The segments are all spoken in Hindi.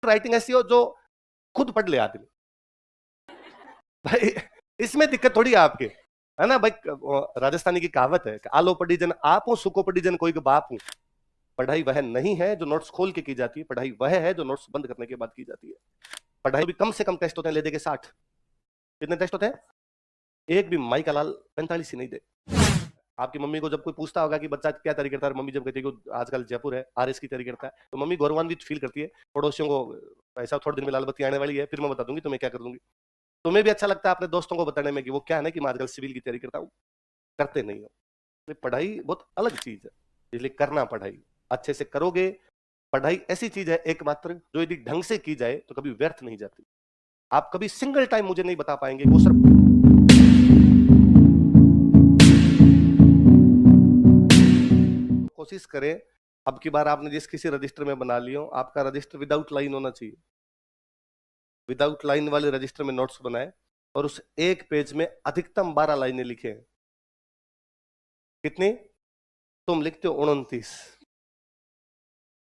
राइटिंग ऐसी हो जो खुद पढ़ ले आदमी। भाई इसमें दिक्कत थोड़ी है आपके, है ना भाई। राजस्थानी की कहावत है कि आलो पढ़ी जन आप हूं, सुको पढ़ी जन कोई के बाप हूं। पढ़ाई वह नहीं है जो नोट्स खोल के की जाती है, पढ़ाई वह है जो नोट्स बंद करने के बाद की जाती है। पढ़ाई भी कम से कम टेस्ट होते हैं, ले दे के 60। कितने टेस्ट होते हैं? एक भी माई का लाल 45 ही नहीं दे। आपकी मम्मी को जब कोई पूछता होगा कि बच्चा क्या तैयारी करता है, मम्मी जब कहती है कि आजकल जयपुर है आरएस की तैयारी करता है, तो मम्मी गौरवान्वित फील करती है। पड़ोसियों को ऐसा थोड़े दिन में लाल बत्ती आने वाली है, फिर मैं बता दूंगी तुम्हें क्या कर दूंगी। तुम्हें भी अच्छा लगता है अपने दोस्तों को बताने में कि वो क्या है ना कि मैं आजकल सिविल की तैयारी करता हूँ। करते नहीं हो। तो पढ़ाई बहुत अलग चीज है, इसलिए करना पढ़ाई अच्छे से करोगे। पढ़ाई ऐसी चीज है एकमात्र जो यदि ढंग से की जाए तो कभी व्यर्थ नहीं जाती। आप कभी सिंगल टाइम मुझे नहीं बता पाएंगे वो सिर्फ कोशिश करें। अब की बार आपने जिस किसी रजिस्टर में बना लियो, आपका रजिस्टर विदाउट लाइन होना चाहिए। विदाउट लाइन वाले रजिस्टर में नोट्स बनाए और उस एक पेज में अधिकतम 12 लाइनें लिखे। कितनी? तुम लिखते हो 29।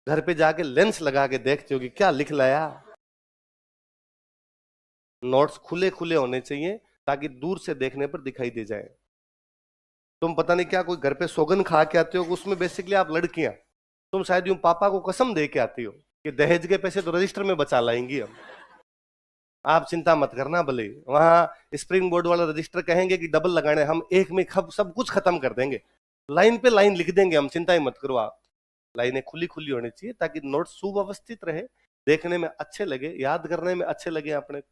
घर पे जाके लेंस लगा के देखते हो कि क्या लिख लाया। नोट्स खुले खुले होने चाहिए ताकि दूर से देखने पर दिखाई दे जाए। तुम पता नहीं क्या कोई घर पे सोगन खा के आते हो, उसमें बेसिकली आप लड़कियां, तुम शायद यूं पापा को कसम दे के आती हो कि दहेज के पैसे तो रजिस्टर में बचा लाएंगी हम। आप चिंता मत करना, भले वहां स्प्रिंग बोर्ड वाला रजिस्टर कहेंगे कि डबल लगाने, हम एक में सब कुछ खत्म कर देंगे। लाइन पे लाइन लिख देंगे हम, चिंता ही मत करो आप। लाइनें खुली खुली होनी चाहिए ताकि नोट सुव्यवस्थित रहे, देखने में अच्छे लगे, याद करने में अच्छे लगे अपने।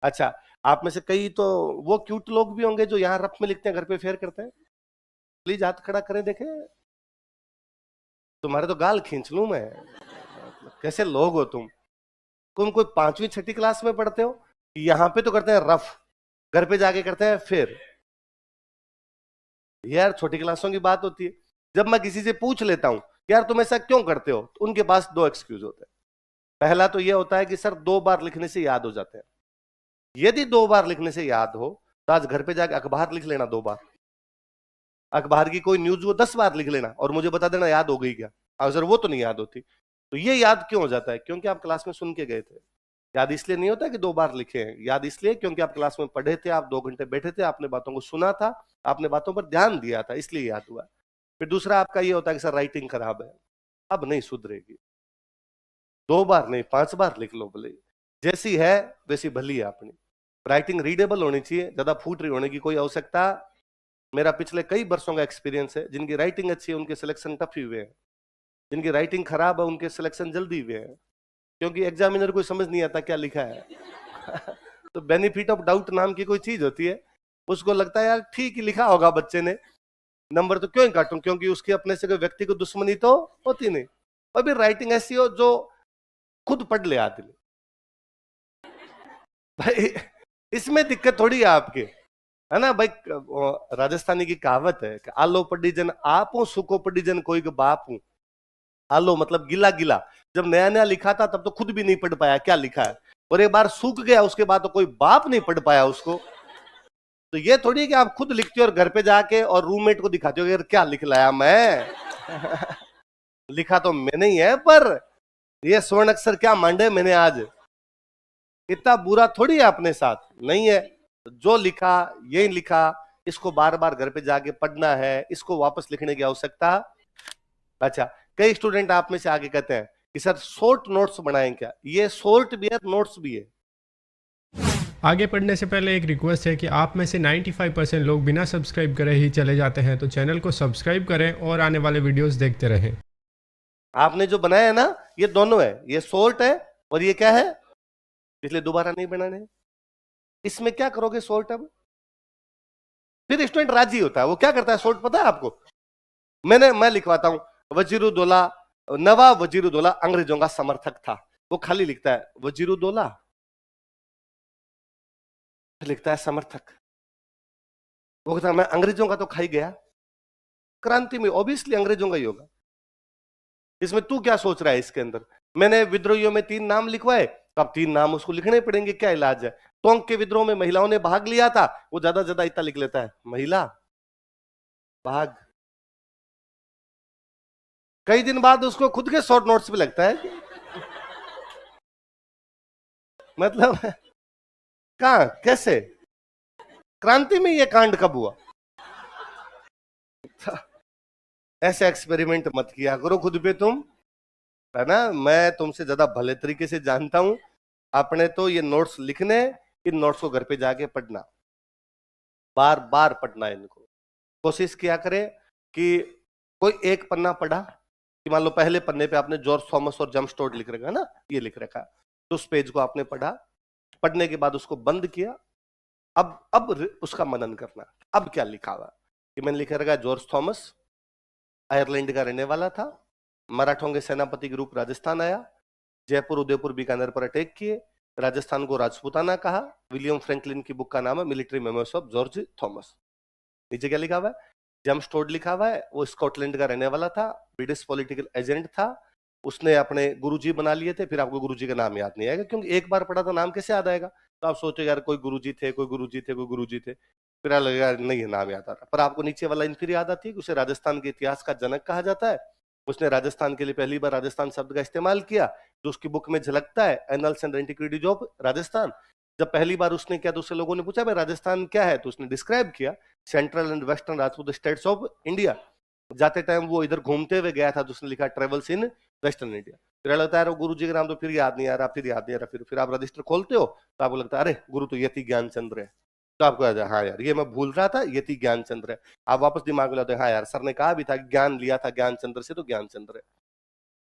अच्छा, आप में से कई तो वो क्यूट लोग भी होंगे जो यहाँ रफ में लिखते हैं, घर पे फेयर करते हैं। प्लीज हाथ खड़ा करें देखें। तुम्हारे तो गाल खींच लूं मैं। कैसे लोग हो तुम? तुम कोई 5वीं 6ठी क्लास में पढ़ते हो? यहाँ पे तो करते हैं रफ, घर पे जाके करते हैं फेयर। यार छोटी क्लासों की बात होती है। जब मैं किसी से पूछ लेता हूं यार तुम ऐसा क्यों करते हो, तो उनके पास 2 एक्सक्यूज होते हैं। पहला तो यह होता है कि सर 2 बार लिखने से याद हो जाते हैं। यदि 2 बार लिखने से याद हो तो आज घर पे जाके अखबार लिख लेना 2 बार। अखबार की कोई न्यूज वो 10 बार लिख लेना और मुझे बता देना याद हो गई क्या। अगर वो तो नहीं याद होती। तो ये याद क्यों हो जाता है? क्योंकि आप क्लास में सुन के गए थे। याद इसलिए नहीं होता कि 2 बार लिखे हैं, याद इसलिए क्योंकि आप क्लास में पढ़े थे, आप 2 घंटे बैठे थे, आपने बातों को सुना था, आपने बातों पर ध्यान दिया था, इसलिए याद हुआ। फिर दूसरा आपका ये होता है कि सर राइटिंग खराब है, अब नहीं सुधरेगी। 2 बार नहीं 5 बार लिख लो, भले जैसी है वैसी भली है अपनी। राइटिंग रीडेबल होनी चाहिए, ज्यादा फूट रही होने की कोई आवश्यकता। मेरा पिछले कई वर्षों का एक्सपीरियंस है, जिनकी राइटिंग अच्छी है उनके सिलेक्शन टफ ही हुए हैं, जिनकी राइटिंग खराब है उनके सिलेक्शन जल्दी हुए हैं, क्योंकि एग्जामिनर को समझ नहीं आता क्या लिखा है। तो बेनिफिट ऑफ डाउट नाम की कोई चीज होती है, उसको लगता है यार ठीक ही लिखा होगा बच्चे ने, नंबर तो क्यों ही काटूं, क्योंकि उसकी अपने से कोई व्यक्ति को दुश्मनी तो होती नहीं। और भी राइटिंग ऐसी हो जो खुद पढ़ ले आदमी। भाई इसमें दिक्कत थोड़ी है आपके, है ना भाई। राजस्थानी की कहावत है कि आलो पढ़ी जन आप हूं, सुको पढ़ी जन कोई के बाप हूं। आलो मतलब गिला गिला। जब नया नया लिखा था तब तो खुद भी नहीं पढ़ पाया क्या लिखा है, और एक बार सूख गया उसके बाद तो कोई बाप नहीं पढ़ पाया उसको। तो ये थोड़ी है कि आप खुद लिखते हो और घर पे जाके और रूममेट को दिखाते हो यार क्या लिख लाया मैं। लिखा तो मैंने ही है, पर ये स्वर्ण अक्षर क्या मांडे मैंने आज। इतना बुरा थोड़ी है अपने साथ, नहीं है। जो लिखा यही लिखा, इसको बार बार घर पे जाके पढ़ना है, इसको वापस लिखने की आवश्यकता। अच्छा, कई स्टूडेंट आप में से आगे कहते हैं कि सर शॉर्ट नोट्स बनाएं क्या? ये शॉर्ट भी है, नोट्स भी है। आगे पढ़ने से पहले एक रिक्वेस्ट है कि आप में से 95% लोग बिना सब्सक्राइब करे ही चले जाते हैं, तो चैनल को सब्सक्राइब करें और आने वाले वीडियोस देखते रहें। आपने जो बनाया है ना, ये दोनों है, ये शॉर्ट है और ये क्या है, इसलिए दोबारा नहीं बनाने। इसमें क्या करोगे शॉर्ट? अब फिर स्टूडेंट राजी होता है, वो क्या करता है शॉर्ट पता है आपको? मैं लिखवाता हूं, वजीरुद्दौला, नवाब वजीरुद्दौला अंग्रेजों का समर्थक था। वो खाली लिखता है वजीरुद्दौला, लिखता है समर्थक। वो कहता है मैं अंग्रेजों का तो खाई गया, क्रांति में ऑब्वियसली अंग्रेजों का ही होगा। इसमें तू क्या सोच रहा है इसके अंदर? मैंने विद्रोहियों में 3 नाम लिखवाए, तो अब 3 नाम उसको लिखने पड़ेंगे, क्या इलाज है? टोंक के विद्रोह में महिलाओं ने भाग लिया था, वो ज्यादा ज्यादा इतना लिख लेता है महिला भाग। कई दिन बाद उसको खुद के शॉर्ट नोट्स भी लगता है मतलब कहाँ कैसे क्रांति में ये कांड कब हुआ? ऐसे एक्सपेरिमेंट मत किया करो खुद पे तुम, है ना। मैं तुमसे ज्यादा भले तरीके से जानता हूं। आपने तो ये नोट्स लिखने, इन नोट्स को घर पे जाके पढ़ना, बार बार पढ़ना इनको। कोशिश किया करें कि कोई एक पन्ना पढ़ा, कि मान लो पहले पन्ने पे आपने जॉर्ज थॉमस और जेम्स टोड लिख रखा है ना, ये लिख रखा, तो उस पेज को आपने पढ़ा, पढ़ने के बाद उसको बंद किया। अब उसका मनन करना, अब क्या लिखा हुआ कि मैंने लिखा रखा जॉर्ज थॉमस आयरलैंड का रहने वाला था, मराठों के सेनापति के रूप राजस्थान आया, जयपुर उदयपुर बीकानेर पर अटैक किए, राजस्थान को राजपूताना कहा। विलियम फ्रैंकलिन की बुक का नाम है military memos of George Thomas. नीचे क्या लिखा हुआ है? जेम्स टोड लिखा हुआ है, वो स्कॉटलैंड का रहने वाला था, ब्रिटिश पॉलिटिकल एजेंट था, उसने अपने गुरुजी बना लिए थे। फिर आपको गुरुजी का नाम याद नहीं आएगा, क्योंकि एक बार पढ़ा तो नाम कैसे याद आएगा? तो आप सोचो यार कोई गुरुजी थे, कोई गुरुजी थे, कोई गुरुजी थे, फिर लगेगा नहीं है नाम याद आ रहा। पर आपको नीचे वाला इन फिर याद आती है कि उसे राजस्थान के इतिहास का जनक कहा जाता है। उसने राजस्थान के लिए पहली बार राजस्थान शब्द का इस्तेमाल किया, जो उसकी बुक में झलकता है, annuls and antiquities of Rajasthan. जब पहली बार उसने किया तो उससे लोगों ने पूछा भाई राजस्थान क्या है, तो उसने डिस्क्राइब किया central and western Rajput states of India. जाते टाइम वो इधर घूमते हुए गया था तो उसने लिखा ट्रेवल्स इन वेस्टर्न इंडिया। फिर लगता है गुरु जी का नाम तो फिर याद नहीं आ रहा, फिर याद नहीं आ रहा, फिर आप रजिस्टर खोलते हो तो आपको लगता है अरे गुरु तो यति ज्ञानचंद्र है, तो आपको याद है हाँ यार ये मैं भूल रहा था, यति ज्ञानचंद्र है। आप वापस दिमाग में लाते हैं हाँ यार सर ने कहा भी था ज्ञान लिया था ज्ञानचंद्र से, तो ज्ञानचंद्र है।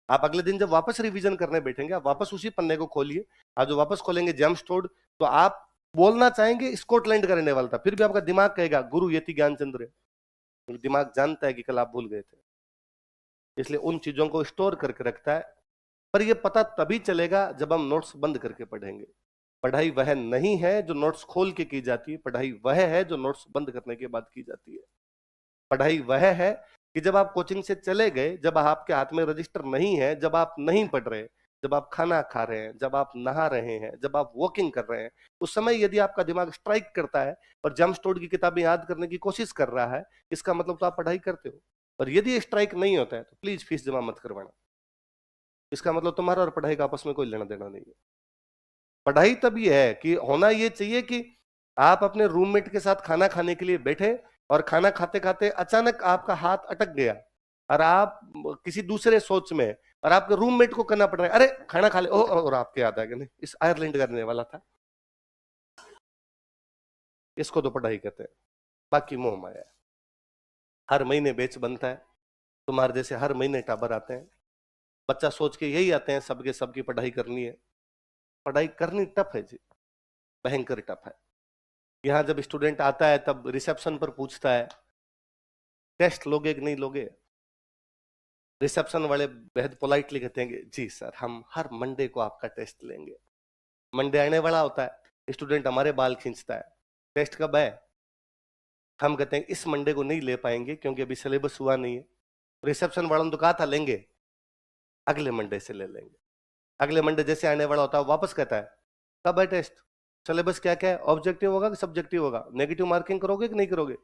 आप अगले दिन जब वापस रिवीजन करने बैठेंगे, आप वापस उसी पन्ने को खोलिए, आप जो वापस खोलेंगे जेम्स टोड, तो आप बोलना चाहेंगे स्कॉटलैंड का रहने वाला था, फिर भी आपका दिमाग कहेगा गुरु यति ज्ञानचंद्र है। दिमाग जानता है कि कल आप भूल गए थे, इसलिए उन चीजों को स्टोर करके रखता है। पर यह पता तभी चलेगा जब हम नोट्स बंद करके पढ़ेंगे। पढ़ाई वह नहीं है जो नोट्स खोल के की जाती है, पढ़ाई वह है जो नोट्स बंद करने के बाद की जाती है। पढ़ाई वह है कि जब आप कोचिंग से चले गए, जब आपके हाथ में रजिस्टर नहीं है, जब आप नहीं पढ़ रहे, जब आप खाना खा रहे हैं, जब आप नहा रहे हैं, जब आप वॉकिंग कर रहे हैं, उस समय यदि आपका दिमाग स्ट्राइक करता है और जेम्स टोड की किताबें याद करने की कोशिश कर रहा है, इसका मतलब तो आप पढ़ाई करते हो। और यदि स्ट्राइक नहीं होता है तो प्लीज फीस जमा मत करवाना, इसका मतलब तुम्हारा और पढ़ाई का आपस में कोई लेना देना नहीं है। पढ़ाई तभी है कि होना ये चाहिए कि आप अपने रूममेट के साथ खाना खाने के लिए बैठे और खाना खाते खाते अचानक आपका हाथ अटक गया और आप किसी दूसरे सोच में, और आपके रूममेट को करना पड़ रहा है अरे खाना खा ले, ओ, और आपके याद आ गया नहीं इस आयरलैंड करने वाला था। इसको तो पढ़ाई कहते हैं, बाकी मोह माया है। हर महीने बैच बनता है, तुम्हारे जैसे हर महीने टाबर आते हैं, बच्चा सोच के यही आते हैं सबके सबकी पढ़ाई करनी है। पढ़ाई करनी टफ है जी, भयंकर टफ है। यहाँ जब स्टूडेंट आता है तब रिसेप्शन पर पूछता है टेस्ट लोगे कि नहीं लोगे। रिसेप्शन वाले बेहद पोलाइटली कहते हैं जी सर हम हर मंडे को आपका टेस्ट लेंगे। मंडे आने वाला होता है, स्टूडेंट हमारे बाल खींचता है, टेस्ट कब है? हम कहते हैं इस मंडे को नहीं ले पाएंगे क्योंकि अभी सिलेबस हुआ नहीं है। रिसेप्शन वालों ने तो कहा था लेंगे, अगले मंडे से ले लेंगे। अगले मंडे जैसे आने वाला होता है वापस कहता है कब है टेस्ट, सिलेबस क्या क्या है, ऑब्जेक्टिव होगा कि सब्जेक्टिव होगा, नेगेटिव मार्किंग करोगे कि नहीं करोगे।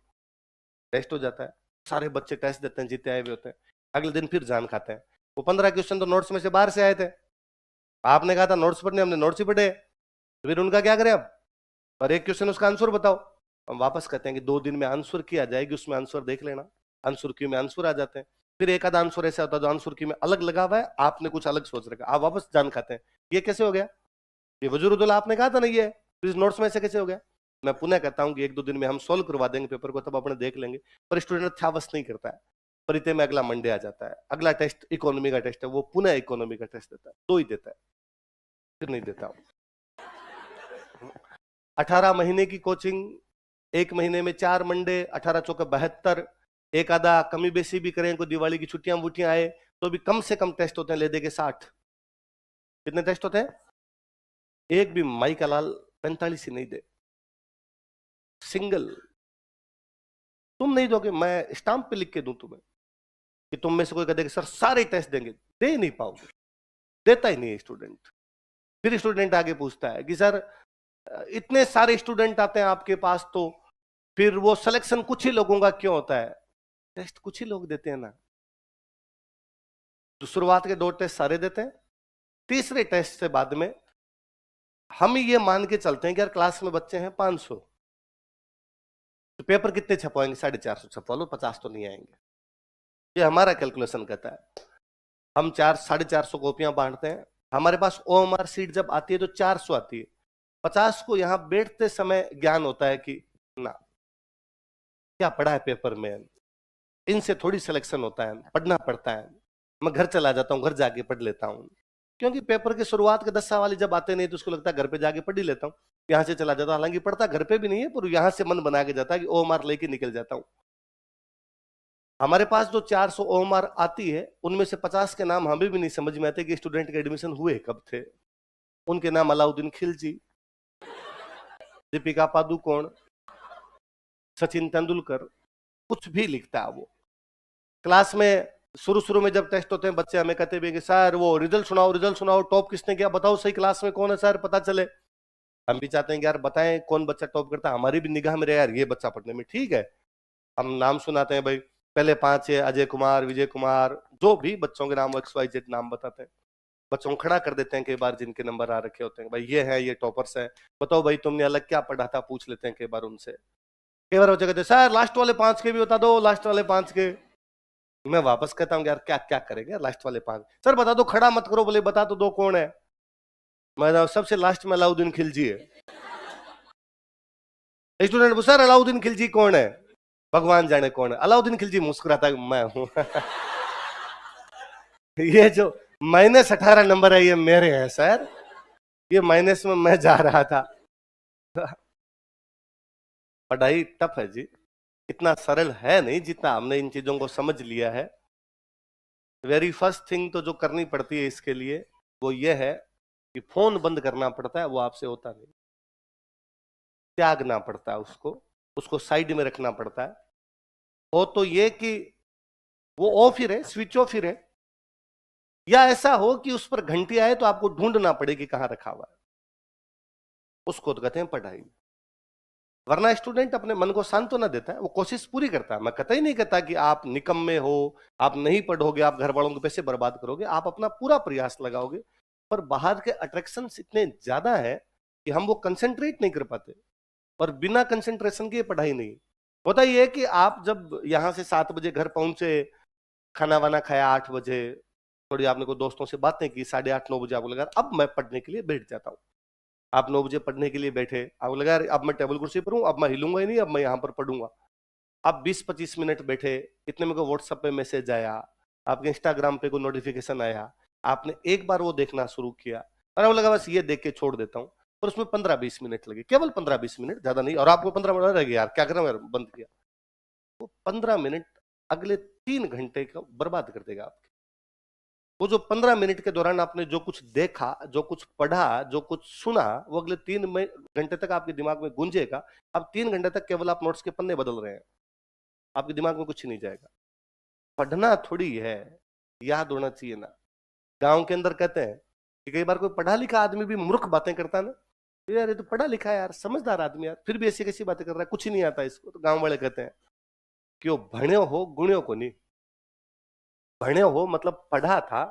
टेस्ट हो जाता है, सारे बच्चे टेस्ट देते हैं, जीते आए हुए होते हैं। अगले दिन फिर जान खाते हैं, वो 15 क्वेश्चन तो नोट्स में से बाहर से आए थे, आपने कहा था नोट्स पढ़ने, हमने नोट्स ही पढ़े, तो फिर उनका क्या करें अब? और एक क्वेश्चन उसका आंसर बताओ। हम वापस कहते हैं कि 2 दिन में आंसर की आ जाएगी, उसमें आंसर देख लेना। आंसर क्यू में आंसर आ जाते हैं। फिर एक आधा आंसर ऐसा होता है जो आंसर क्यू में अलग लगा हुआ है, आपने कुछ अलग सोच रखा, आप वापस जान खाते हैं ये कैसे हो गया, ये वजूरुद्दौला आपने कहा था नहीं है, फिर नोट्स में से कैसे हो गया। मैं पुनः कहता हूं कि 1-2 दिन में हम सोल्व करवा देंगे पेपर को, तब अपने देख लेंगे। पर स्टूडेंट छावस नहीं करता है, परिचय में अगला मंडे आ जाता है, अगला टेस्ट इकोनॉमी का टेस्ट है, वो पुनः इकोनॉमी का टेस्ट देता है, 2 ही देता है, फिर नहीं देता। 18 महीने की कोचिंग, 1 महीने में 4 मंडे, 18 चौके 72, एक आधा कमी बेसी भी करें, कोई दिवाली की छुट्टियां वुट्टियां आए तो भी कम से कम टेस्ट होते हैं, ले देंगे 60। कितने टेस्ट होते हैं? एक भी माई का लाल 45 ही नहीं दे, सिंगल। तुम नहीं दोगे, मैं स्टाम्प पे लिख के दूं तुम्हें कि तुम में से कोई कहेगा सर सारे टेस्ट देंगे, दे नहीं पाओगे, देता ही नहीं स्टूडेंट। फिर स्टूडेंट आगे पूछता है कि सर इतने सारे स्टूडेंट आते हैं आपके पास, तो फिर वो सिलेक्शन कुछ ही लोगों का क्यों होता है? टेस्ट कुछ ही लोग देते हैं ना, तो शुरुआत के 2 टेस्ट सारे देते हैं, तीसरे टेस्ट से बाद में हम ये मान के चलते हैं कि यार क्लास में बच्चे हैं 500, तो पेपर कितने छपवाएंगे? 450 छपवा लो, 50 तो नहीं आएंगे। ये हमारा कैलकुलेशन कहता है। हम 450 कॉपियां बांटते हैं, हमारे पास ओएमआर सीट जब आती है तो 400 आती है। 50 को यहां बैठते समय ज्ञान होता है कि ना क्या पढ़ा है पेपर में, इनसे थोड़ी सिलेक्शन होता है, पढ़ना पड़ता है। मैं घर चला जाता हूँ, घर जाके पढ़ लेता हूँ, क्योंकि पेपर के शुरुआत के 10 सवाल जब आते नहीं तो उसको लगता है घर पे जाके पढ़ ही लेता हूँ, यहां से चला जाता हूँ। हालांकि पढ़ता घर पे भी नहीं है, पर यहां से मन बना के जाता है कि ओएमआर लेके निकल जाता हूँ। हमारे पास जो 400 ओएमआर आती है, उनमें से 50 के नाम हमें भी नहीं समझ में आते कि स्टूडेंट के एडमिशन हुए कब थे। उनके नाम अलाउद्दीन खिलजी, दीपिका पादुकोण, सचिन तेंदुलकर, कुछ भी लिखता है वो। क्लास में शुरू शुरू में जब टेस्ट होते हैं, बच्चे हमें कहते भी कि सर वो रिजल्ट सुनाओ, टॉप किसने किया बताओ, सही क्लास में कौन है सर पता चले। हम भी चाहते हैं कि यार बताएं कौन बच्चा टॉप करता है, हमारी भी निगाह में रहे यार ये बच्चा पढ़ने में ठीक है। हम नाम सुनाते हैं, भाई पहले 5 है, अजय कुमार, विजय कुमार, जो भी बच्चों के नाम XYZ नाम बताते हैं। बच्चों को खड़ा कर देते हैं कई बार जिनके नंबर आ रखे होते हैं, भाई ये है, ये टॉपर्स है, बताओ भाई तुमने अलग क्या पढ़ा था, पूछ लेते हैं कई बार उनसे। कई बार बच्चे कहते हैं सर लास्ट वाले 5 के भी बता दो, लास्ट वाले 5 के। मैं वापस कहता हूँ यार क्या क्या करेंगे लास्ट वाले 5, सर बता दो, खड़ा मत करो, बोले बता तो दो कौन है। मैं सबसे लास्ट में अलाउद्दीन खिलजी है। स्टूडेंट सर अलाउद्दीन खिलजी कौन है? भगवान जाने कौन है। अलाउद्दीन खिलजी मुस्कुराता है, मैं हूं। ये जो -18 नंबर है ये मेरे हैं सर, ये माइनस में मैं जा रहा था। पढ़ाई टफ है जी, इतना सरल है नहीं जितना हमने इन चीजों को समझ लिया है। वेरी फर्स्ट थिंग तो जो करनी पड़ती है इसके लिए वो ये है कि फोन बंद करना पड़ता है, वो आपसे होता नहीं। त्यागना पड़ता है उसको, उसको साइड में रखना पड़ता है। हो तो ये कि वो ऑफ ही रहे, स्विच ऑफ ही रहे, या ऐसा हो कि उस पर घंटी आए तो आपको ढूंढना पड़े कि कहां रखा हुआ है। उसको तो कहते हैं पढ़ाई। वरना स्टूडेंट अपने मन को शांत तो ना देता है, वो कोशिश पूरी करता है। मैं कतई नहीं कहता कि आप निकम्मे हो, आप नहीं पढ़ोगे, आप घर वालों के पैसे बर्बाद करोगे, आप अपना पूरा प्रयास लगाओगे, पर बाहर के अट्रैक्शन इतने ज्यादा है कि हम वो कंसेंट्रेट नहीं कर पाते। और बिना कंसेंट्रेशन के पढ़ाई नहीं होता। ये है कि आप जब यहां से 7 बजे घर पहुंचे, खाना वाना खाया 8 बजे, थोड़ी आपने को दोस्तों से बातें की, 8:30 9 बजे आपको लगा अब मैं पढ़ने के लिए बैठ जाता हूँ। आप 9 बजे पढ़ने के लिए बैठे, आपको लगा यार अब मैं टेबल कुर्सी पर हूँ, अब मैं हिलूंगा ही नहीं, अब मैं यहाँ पर पढ़ूंगा। अब 20-25 मिनट बैठे, इतने में को व्हाट्सएप पे मैसेज आया, आपके इंस्टाग्राम पे कोई नोटिफिकेशन आया, आपने एक बार वो देखना शुरू किया और आपको लगा बस ये देख के छोड़ देता हूँ, और उसमें 15-20 मिनट लगे, केवल 15-20 मिनट, ज्यादा नहीं, और आपको 15 मिनट रह गया यार क्या करें, बंद किया। वो 15 मिनट अगले 3 घंटे का बर्बाद कर देगा आपके। वो जो 15 मिनट के दौरान आपने जो कुछ देखा, जो कुछ पढ़ा, जो कुछ सुना, वो अगले 3 घंटे तक आपके दिमाग में गूंजेगा। अब 3 घंटे तक केवल आप नोट्स के पन्ने बदल रहे हैं, आपके दिमाग में कुछ नहीं जाएगा। पढ़ना थोड़ी है, याद होना चाहिए ना। गांव के अंदर कहते हैं कि कई बार कोई पढ़ा लिखा आदमी भी मूर्ख बातें करता है ना, तो यार ये तो पढ़ा लिखा है यार, समझदार आदमी यार, फिर भी ऐसी कैसी बातें कर रहा है, कुछ ही नहीं आता इसको। तो गांव वाले कहते हैं कि वो भण्यो हो गुण्यो को नहीं। भण्यो हो मतलब पढ़ा था,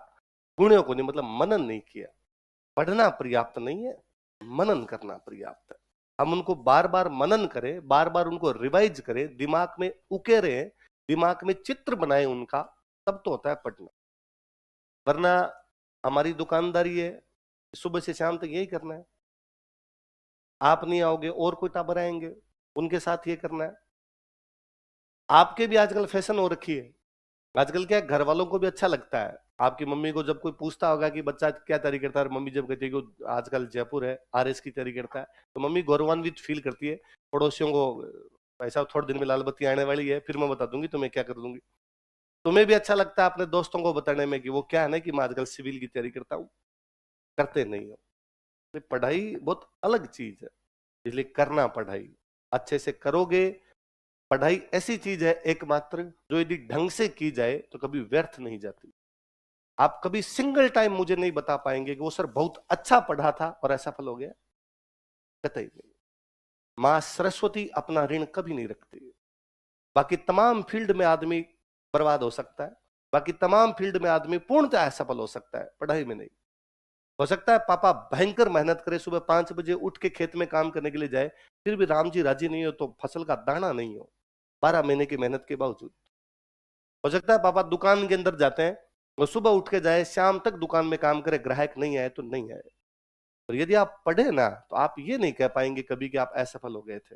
गुण्यों को नहीं मतलब मनन नहीं किया। पढ़ना पर्याप्त नहीं है, मनन करना पर्याप्त है। हम उनको बार बार मनन करें, बार बार उनको रिवाइज करें, दिमाग में उकेरे, दिमाग में चित्र बनाए उनका, तब तो होता है पढ़ना। वरना हमारी दुकानदारी है, सुबह से शाम तक यही करना है। आप नहीं आओगे और कोई टाबर आएंगे, उनके साथ ये करना है। आपके भी आजकल फैशन हो रखी है। आजकल क्या घर वालों को भी अच्छा लगता है, आपकी मम्मी को जब कोई पूछता होगा कि बच्चा क्या तैयारी करता है, मम्मी जब कहती है कि आजकल जयपुर है RS की तैयारी करता है, तो मम्मी गौरवान्वित फील करती है। पड़ोसियों को ऐसा थोड़े दिन में लाल बत्ती आने वाली है, फिर मैं बता दूंगी तुम्हें क्या कर दूंगी। तुम्हें भी अच्छा लगता है अपने दोस्तों को बताने में कि वो क्या है ना कि मैं आजकल सिविल की तैयारी करता हूँ। करते नहीं हो। पढ़ाई बहुत अलग चीज है, इसलिए करना पढ़ाई अच्छे से करोगे। पढ़ाई ऐसी चीज है एकमात्र जो यदि ढंग से की जाए तो कभी व्यर्थ नहीं जाती। आप कभी सिंगल टाइम मुझे नहीं बता पाएंगे कि वो सर बहुत अच्छा पढ़ा था और ऐसा फल हो गया, कतई नहीं। मां सरस्वती अपना ऋण कभी नहीं रखती। बाकी तमाम फील्ड में आदमी बर्बाद हो सकता है, बाकी तमाम फील्ड में आदमी पूर्णतः असफल हो सकता है, पढ़ाई में नहीं। हो सकता है पापा भयंकर मेहनत करे, सुबह 5 बजे उठ के खेत में काम करने के लिए जाए, फिर भी राम जी राजी नहीं हो तो फसल का दाना नहीं हो 12 महीने की मेहनत के बावजूद। हो सकता है पापा दुकान के अंदर जाते हैं, वो सुबह उठ के जाए, शाम तक दुकान में काम करे, ग्राहक नहीं आए तो नहीं आए। और यदि आप पढ़े ना तो आप ये नहीं कह पाएंगे कभी कि आप असफल हो गए थे।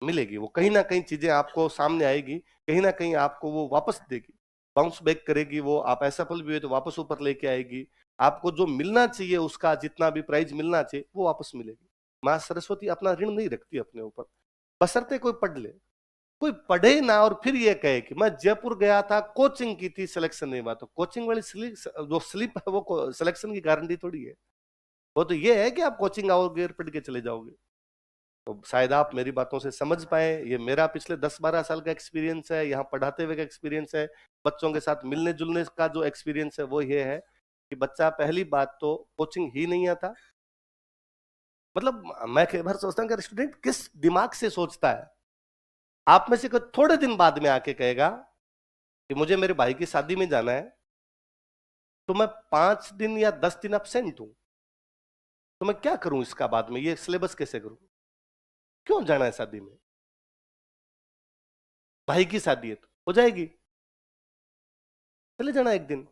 मिलेगी वो, कहीं ना कहीं चीजें आपको सामने आएगी, कहीं ना कहीं आपको वो वापस देगी, बाउंस बैक करेगी वो। आप असफल भी हुए तो वापस ऊपर लेके आएगी। आपको जो मिलना चाहिए, उसका जितना भी प्राइज मिलना चाहिए वो वापस मिलेगी। माँ सरस्वती अपना ऋण नहीं रखती अपने ऊपर, बशर्ते कोई पढ़ ले। कोई पढ़े ना और फिर ये कहे कि मैं जयपुर गया था, कोचिंग की थी, सिलेक्शन नहीं हुआ, तो कोचिंग वाली जो स्लिप है वो सिलेक्शन की गारंटी थोड़ी है। वो तो ये है कि आप कोचिंग आओगे और पढ़ के चले जाओगे। तो शायद आप मेरी बातों से समझ पाए। ये मेरा पिछले 10-12 साल का एक्सपीरियंस है, यहाँ पढ़ाते हुए का एक्सपीरियंस है, बच्चों के साथ मिलने जुलने का जो एक्सपीरियंस है वो ये है कि बच्चा पहली बात तो कोचिंग ही नहीं आता। मतलब मैं कई बार सोचता हूँ कि स्टूडेंट किस दिमाग से सोचता है। आप में से कोई थोड़े दिन बाद में आके कहेगा कि मुझे मेरे भाई की शादी में जाना है, तो मैं 5 दिन या 10 दिन एब्सेंट हूं, तो मैं क्या करूं इसका बाद में, ये सिलेबस कैसे करूं, क्यों जाना है शादी में, भाई की शादी है तो हो जाएगी, चले जाना एक दिन।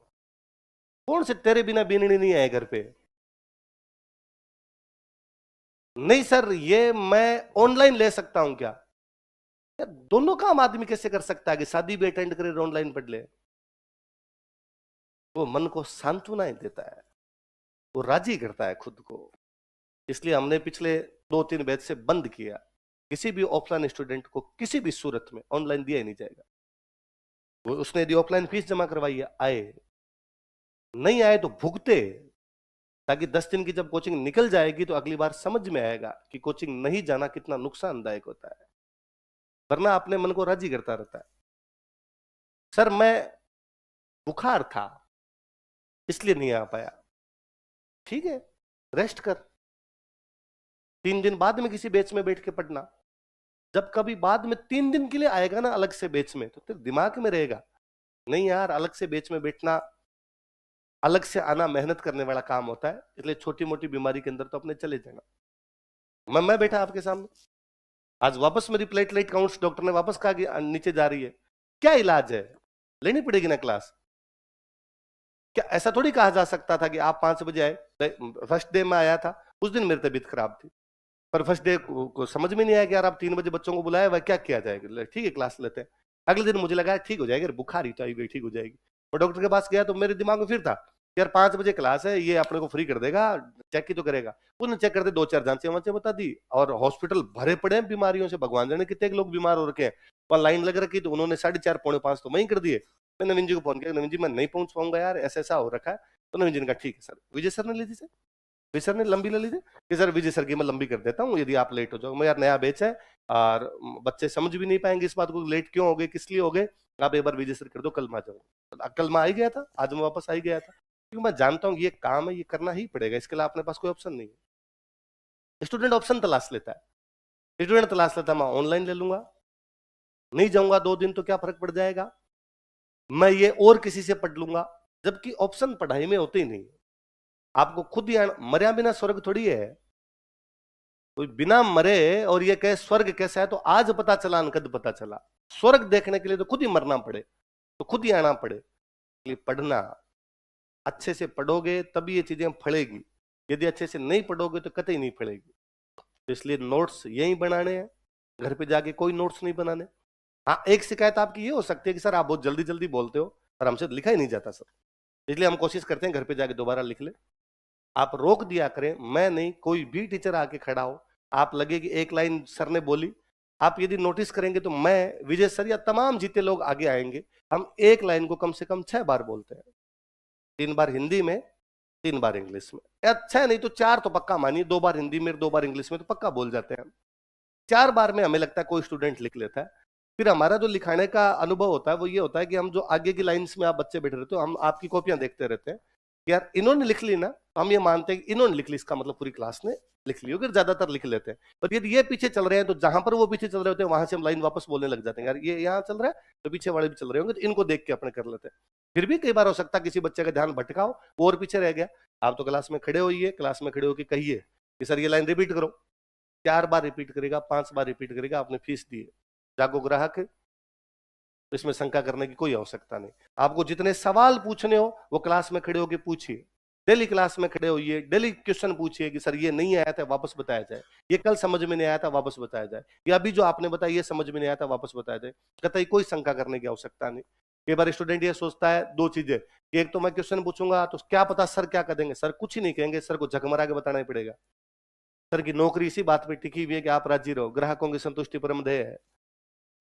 कौन से तेरे बिना बीननी नहीं आए घर पे? नहीं सर, ये मैं ऑनलाइन ले सकता हूं क्या? यार दोनों काम आदमी कैसे कर सकता है कि शादी भी अटेंड करे और ऑनलाइन पढ़ ले? वो मन को सांत्वनाएं देता है, वो राजी करता है खुद को। इसलिए हमने पिछले 2-3 बैच से बंद किया, किसी भी ऑफलाइन स्टूडेंट को किसी भी सूरत में ऑनलाइन दिया ही नहीं जाएगा। वो उसने यदि ऑफलाइन फीस जमा करवाई है, आए, नहीं आए तो भुगते, ताकि 10 दिन की जब कोचिंग निकल जाएगी तो अगली बार समझ में आएगा कि कोचिंग नहीं जाना कितना नुकसानदायक होता है। वरना अपने मन को राजी करता रहता है। सर मैं बुखार था इसलिए नहीं आ पाया, ठीक है, रेस्ट कर, 3 दिन बाद में किसी बैच में बैठ के पढ़ना। जब कभी बाद में 3 दिन के लिए आएगा ना अलग से बैच में, तो तेरे दिमाग में रहेगा नहीं यार, अलग से बैच में बैठना, अलग से आना मेहनत करने वाला काम होता है। इसलिए छोटी मोटी बीमारी के अंदर तो अपने चले जाना। मैं बैठा आपके सामने, आज वापस मेरी प्लेटलेट काउंट्स डॉक्टर ने वापस कहा कि नीचे जा रही है, क्या इलाज है, लेनी पड़ेगी ना क्लास। क्या ऐसा थोड़ी कहा जा सकता था कि आप 5 बजे आए? फर्स्ट डे में आया था, उस दिन मेरी तबीयत खराब थी, पर फर्स्ट डे को समझ में नहीं आया कि यार आप 3 बजे बच्चों को बुलाया, वह क्या किया जाएगा, ठीक है क्लास लेते हैं। अगले दिन मुझे लगा ठीक हो जाएगी, बुखार ही तो आई, ठीक हो जाएगी। और डॉक्टर के पास गया तो मेरे दिमाग में फिर था यार 5 बजे क्लास है, ये अपने को फ्री कर देगा, चेक ही तो करेगा। उसने चेक करते 2-4 जांचें वांचें बता दी, और हॉस्पिटल भरे पड़े हैं बीमारियों से, भगवान जाने कितने लोग बीमार हो रखे हैं। वहां लाइन लग रखी, तो उन्होंने 4:30-4:45 तो वहीं कर दिए। मैंने नवीन जी को फोन किया, नवीन जी मैं नहीं पहुंच पाऊंगा यार, ऐसा ऐसा हो रखा है। तो नवीन जी ने कहा ठीक है सर, विजय सर ने ली थी सर, विजय सर ने लंबी ले ली थी कि सर विजय सर की मैं लंबी कर देता हूँ यदि आप लेट हो जाओ। मैं यार नया बैच है और बच्चे समझ भी नहीं पाएंगे इस बात को, लेट क्यों हो गए, किस लिए हो गए, आप एक बार विजय सर कर दो, कल मैं आ जाऊंगा। कल मैं आ ही गया था, आज मैं वापस आ ही गया था, क्योंकि मैं जानता हूँ ये काम है, ये करना ही पड़ेगा, इसके लिए अपने पास कोई ऑप्शन नहीं है। स्टूडेंट ऑप्शन तलाश लेता है, स्टूडेंट तलाश लेता है मैं ऑनलाइन ले लूंगा, नहीं जाऊंगा 2 दिन तो क्या फर्क पड़ जाएगा, मैं ये और किसी से पढ़ लूंगा। जबकि ऑप्शन पढ़ाई में होते ही नहीं। आपको खुद ही मरिया बिना स्वर्ग थोड़ी है। कोई बिना मरे और ये कहे स्वर्ग कैसा है, तो आज पता चला न कद पता चला। स्वर्ग देखने के लिए तो खुद ही मरना पड़े, तो खुद ही आना पड़े। इसलिए पढ़ना, अच्छे से पढ़ोगे तभी ये चीजें फड़ेगी, यदि अच्छे से नहीं पढ़ोगे तो कतई नहीं फड़ेगी। तो इसलिए नोट्स यही बनाने हैं, घर पे जाके कोई नोट्स नहीं बनाने। हाँ, एक शिकायत आपकी ये हो सकती है कि सर आप बहुत जल्दी जल्दी बोलते हो, पर हमसे लिखा ही नहीं जाता सर, इसलिए हम कोशिश करते हैं घर पे जाके दोबारा लिख ले। आप रोक दिया करें, मैं नहीं, कोई भी टीचर आके खड़ा हो, आप लगे कि एक लाइन सर ने बोली, आप यदि नोटिस करेंगे तो मैं, विजय सर या तमाम जितने लोग आगे आएंगे, हम एक लाइन को कम से कम 6 बार बोलते हैं, 3 बार हिंदी में, 3 बार इंग्लिश में। अच्छा नहीं तो 4 तो पक्का मानिए, 2 बार हिंदी में, 2 बार इंग्लिश में तो पक्का बोल जाते हैं। 4 बार में हमें लगता है कोई स्टूडेंट लिख लेता है। फिर हमारा जो लिखाने का अनुभव होता है वो ये होता है कि हम जो आगे की लाइंस में आप बच्चे बैठे रहते हो, हम आपकी कॉपियां देखते रहते हैं, यार इन्होंने लिख ली ना, तो हम ये मानते हैं कि इन्होंने लिख ली, इसका मतलब पूरी क्लास ने लिख ली होगी, ज्यादातर लिख लेते हैं। पर यदि ये पीछे चल रहे हैं तो जहां पर वो पीछे चल रहे होते हैं वहां से हम लाइन वापस बोलने लग जाते हैं, यार ये यहाँ चल रहा है तो पीछे वाले भी चल रहे होंगे, तो इनको देख के अपने कर लेते हैं। फिर भी कई बार हो सकता है किसी बच्चे का ध्यान भटका हो, वो और पीछे रह गया, आप तो क्लास में खड़े होइए, क्लास में खड़े होकर कहिए कि सर ये लाइन रिपीट करो। 4 बार रिपीट करेगा, 5 बार रिपीट करेगा, आपने फीस दी है, जागो ग्राहक, इसमें शंका करने की कोई आवश्यकता नहीं। आपको जितने सवाल पूछने हो वो क्लास में खड़े होकर पूछिए, डेली क्लास में खड़े होइए, डेली क्वेश्चन पूछिए कि सर ये नहीं आया था वापस बताया जाए, ये कल समझ में नहीं आया था वापस बताया जाए, या अभी जो आपने बताया ये समझ में नहीं आया था वापस बताया जाए। कतई कोई शंका करने की आवश्यकता नहीं। कई बार स्टूडेंट ये सोचता है दो चीजें, एक तो मैं क्वेश्चन पूछूंगा तो क्या पता सर क्या कर देंगे, सर कुछ ही नहीं कहेंगे, सर को झकमरा के बताना ही पड़ेगा। सर की नौकरी इसी बात पे टिकी हुई है कि आप राजी रहो, ग्राहकों की संतुष्टि परम ध्येय है।